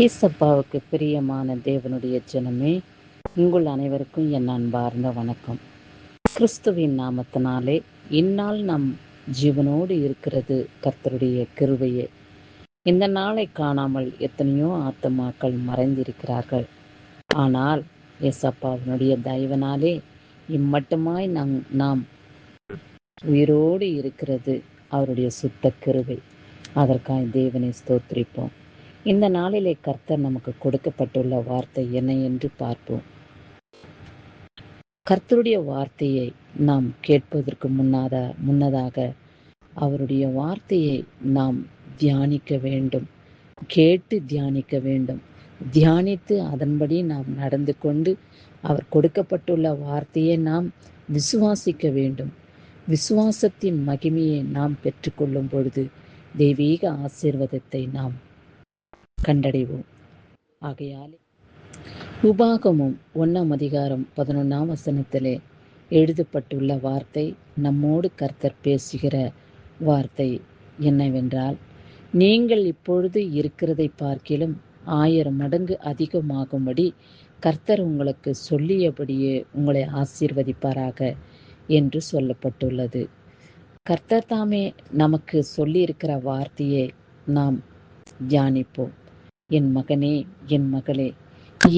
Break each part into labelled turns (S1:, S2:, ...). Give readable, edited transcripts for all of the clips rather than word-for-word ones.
S1: ஏசப்பாவுக்கு பிரியமான தேவனுடைய ஜனமே, உங்கள் அனைவருக்கும் என் அன்பார்ந்த வணக்கம். கிறிஸ்துவின் நாமத்தினாலே இந்நாள் நம் ஜீவனோடு இருக்கிறது கர்த்தருடைய கிருபையே. இந்த நாளை காணாமல் எத்தனையோ ஆத்துமாக்கள் மறைந்திருக்கிறார்கள். ஆனால் ஏசப்பாவினுடைய தயவினாலே இம்மட்டுமாய் நாம் உயிரோடு இருக்கிறது அவருடைய சுத்த கிருபை. அதற்காக தேவனை ஸ்தோத்திரிப்போம். இந்த நாளிலே கர்த்தர் நமக்கு கொடுக்கப்பட்டுள்ள வார்த்தை என்ன என்று பார்ப்போம். கர்த்தருடைய வார்த்தையை நாம் கேட்பதற்கு முன்னதாக அவருடைய வார்த்தையை நாம் தியானிக்க வேண்டும், கேட்டு தியானிக்க வேண்டும். தியானித்து அதன்படி நாம் நடந்து கொண்டு அவர் கொடுக்கப்பட்டுள்ள வார்த்தையை நாம் விசுவாசிக்க வேண்டும். விசுவாசத்தின் மகிமையை நாம் பெற்றுக்கொள்ளும் பொழுது தெய்வீக ஆசீர்வாதத்தை நாம் கண்டடைவோம். ஆகையாலே உபாகமும் 1:11 எழுதப்பட்டுள்ள வார்த்தை, நம்மோடு கர்த்தர் பேசுகிற வார்த்தை என்னவென்றால், நீங்கள் இப்பொழுது இருக்கிறதை பார்க்கிலும் 1000 மடங்கு அதிகமாகும்படி கர்த்தர் உங்களுக்கு சொல்லியபடியே உங்களை ஆசீர்வதிப்பாராக என்று சொல்லப்பட்டுள்ளது. கர்த்தர் தாமே நமக்கு சொல்லியிருக்கிற வார்த்தையை நாம் தியானிப்போம். என் மகனே, என் மகளே,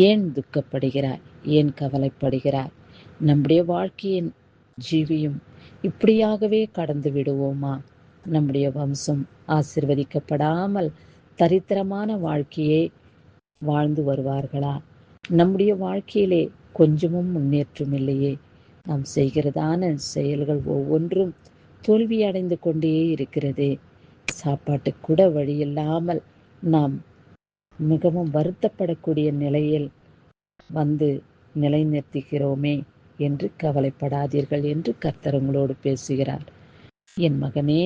S1: ஏன் துக்கப்படுகிறாய்? ஏன் கவலைப்படுகிறாய்? நம்முடைய வாழ்க்கையின் ஜீவியம் இப்படியாகவே கடந்து விடுவோமா? நம்முடைய வம்சம் ஆசீர்வதிக்கப்படாமல் தரித்திரமான வாழ்க்கையை வாழ்ந்து வருவார்களா? நம்முடைய வாழ்க்கையிலே கொஞ்சமும் முன்னேற்றம் இல்லையே. நாம் செய்கிறதான செயல்கள் ஒவ்வொன்றும் தோல்வி அடைந்து கொண்டே இருக்கிறதே. சாப்பாட்டுக்கு கூட வழியில்லாமல் நாம் மிகவும் வருத்தப்படக்கூடிய நிலையில் வந்து நிலைநிறுத்துகிறோமே என்று கவலைப்படாதீர்கள் என்று கர்த்தர் உங்களோடு பேசுகிறார். என் மகனே,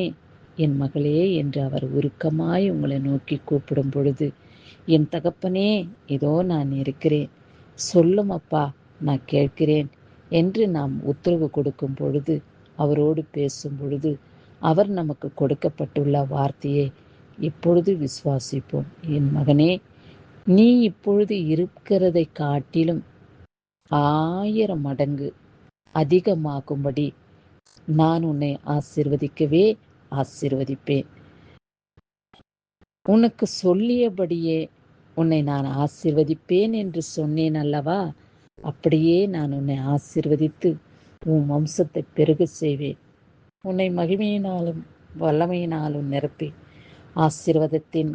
S1: என் மகளே என்று அவர் உருக்கமாய் உங்களை நோக்கி கூப்பிடும் பொழுது, என் தகப்பனே, இதோ நான் இருக்கிறேன், சொல்லும் அப்பா, நான் கேட்கிறேன் என்று நாம் உத்தரவு கொடுக்கும் பொழுது, அவரோடு பேசும் பொழுது, அவர் நமக்கு கொடுக்கப்பட்டுள்ள வார்த்தையை இப்பொழுது விசுவாசிப்போம். என் மகனே, நீ இப்பொழுது இருக்கிறதை காட்டிலும் 1000 மடங்கு அதிகமாகும்படி நான் உன்னை ஆசீர்வதிக்கவே ஆசீர்வதிப்பேன். உனக்கு சொல்லியபடியே உன்னை நான் ஆசீர்வதிப்பேன் என்று சொன்னேன் அல்லவா? அப்படியே நான் உன்னை ஆசீர்வதித்து உன் வம்சத்தை பெருக செய்வேன். உன்னை மகிமையினாலும் வல்லமையினாலும் நிரப்பி ஆசீர்வாதத்தின்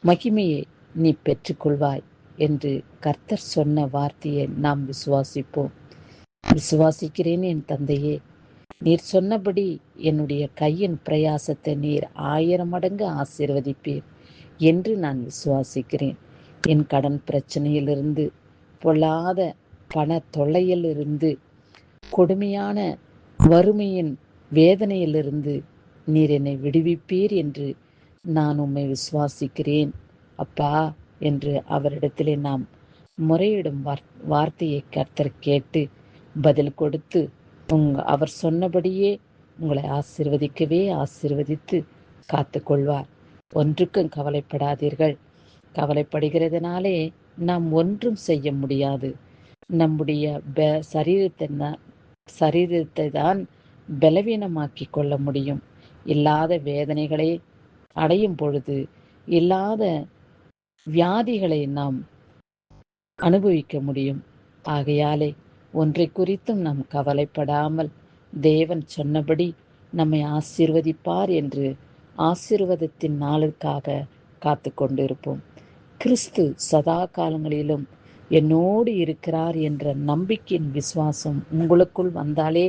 S1: மகிமையை நீ பெற்றுக்கொள்வாய் என்று கர்த்தர் சொன்ன வார்த்தையை நாம் விசுவாசிப்போம். விசுவாசிக்கிறேன் என் தந்தையே, நீர் சொன்னபடி என்னுடைய கையின் பிரயாசத்தை நீர் 1000 மடங்கு ஆசீர்வதிப்பீர் என்று நான் விசுவாசிக்கிறேன். என் கடன் பிரச்சனையிலிருந்து, பொல்லாத பண தொல்லையிலிருந்து, கொடுமையான வறுமையின் வேதனையிலிருந்து நீர் என்னை விடுவிப்பீர் என்று நான் உம்மை விசுவாசிக்கிறேன் அப்பா என்று அவரிடத்திலே நாம் முறையிடும் வார்த்தையை கர்த்தர் கேட்டு பதில் கொடுத்து அவர் சொன்னபடியே உங்களை ஆசீர்வதிக்கவே ஆசீர்வதித்து காத்து கொள்வார். ஒன்றுக்கும் கவலைப்படாதீர்கள். கவலைப்படுகிறதுனாலே நாம் ஒன்றும் செய்ய முடியாது. நம்முடைய சரீரத்தை தான் பலவீனமாக்கி கொள்ள முடியும். இல்லாத வேதனைகளை அடையும் பொழுது, இல்லாத வியாதிகளை நாம் அனுபவிக்க முடியும். ஆகையாலே ஒன்றை குறித்தும் நாம் கவலைப்படாமல் தேவன் சொன்னபடி நம்மை ஆசீர்வதிப்பார் என்று ஆசீர்வாதத்தின் நாளுக்காக காத்து கொண்டிருப்போம். கிறிஸ்து சதா காலங்களிலும் என்னோடு இருக்கிறார் என்ற நம்பிக்கையின் விசுவாசம் உங்களுக்குள் வந்தாலே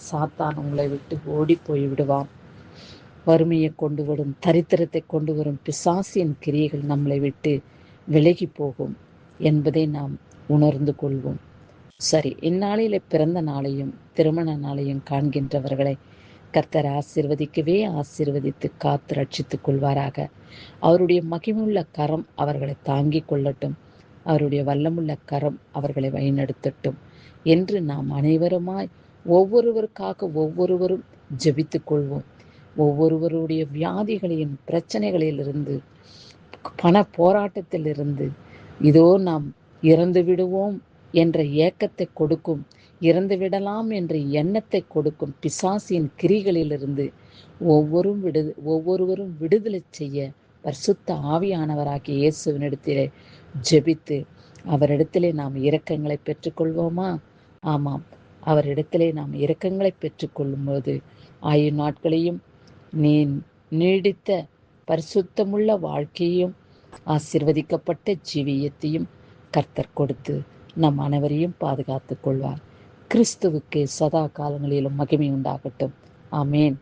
S1: சாத்தான் உங்களை விட்டு ஓடி போய்விடுவான். வறுமையை கொண்டு வரும், தரித்திரத்தை கொண்டு வரும் பிசாசின் கிரியைகள் நம்மளை விட்டு விலகி போகும் என்பதை நாம் உணர்ந்து கொள்வோம். சரி, இந்நாளிலே பிறந்த நாளையும் திருமண நாளையும் காண்கின்றவர்களை கர்த்தர் ஆசீர்வதிக்கவே ஆசீர்வதித்து காத்து ரட்சித்துக் கொள்வாராக. அவருடைய மகிமுள்ள கரம் அவர்களை தாங்கிக் கொள்ளட்டும். அவருடைய வல்லமுள்ள கரம் அவர்களை வழிநடத்தட்டும் என்று நாம் அனைவருமாய் ஒவ்வொருவருக்காக ஒவ்வொருவரும் ஜெபித்துக் கொள்வோம். ஒவ்வொருவருடைய வியாதிகளின் பிரச்சனைகளிலிருந்து, பண போராட்டத்திலிருந்து, இதோ நாம் இறந்து விடுவோம் என்ற ஏக்கத்தை கொடுக்கும், இறந்து விடலாம் என்ற எண்ணத்தை கொடுக்கும் பிசாசின் கிரிகளிலிருந்து ஒவ்வொருவரும் விடுதலை செய்ய பரிசுத்த ஆவியானவராகிய இயேசுவினிடத்திலே ஜெபித்து அவரிடத்திலே நாம் இரக்கங்களை பெற்றுக்கொள்வோமா? ஆமாம், அவரிடத்திலே நாம் இரக்கங்களை பெற்றுக்கொள்ளும்போது ஆயுள் நாட்களையும் நீடித்த பரிசுத்தமுள்ள வாழ்க்கையையும் ஆசீர்வதிக்கப்பட்ட ஜீவியத்தையும் கர்த்தர் கொடுத்து நம் அனைவரையும் பாதுகாத்துக் கொள்வார். கிறிஸ்துவுக்கு சதா காலங்களிலும் மகிமை உண்டாகட்டும். ஆமேன்.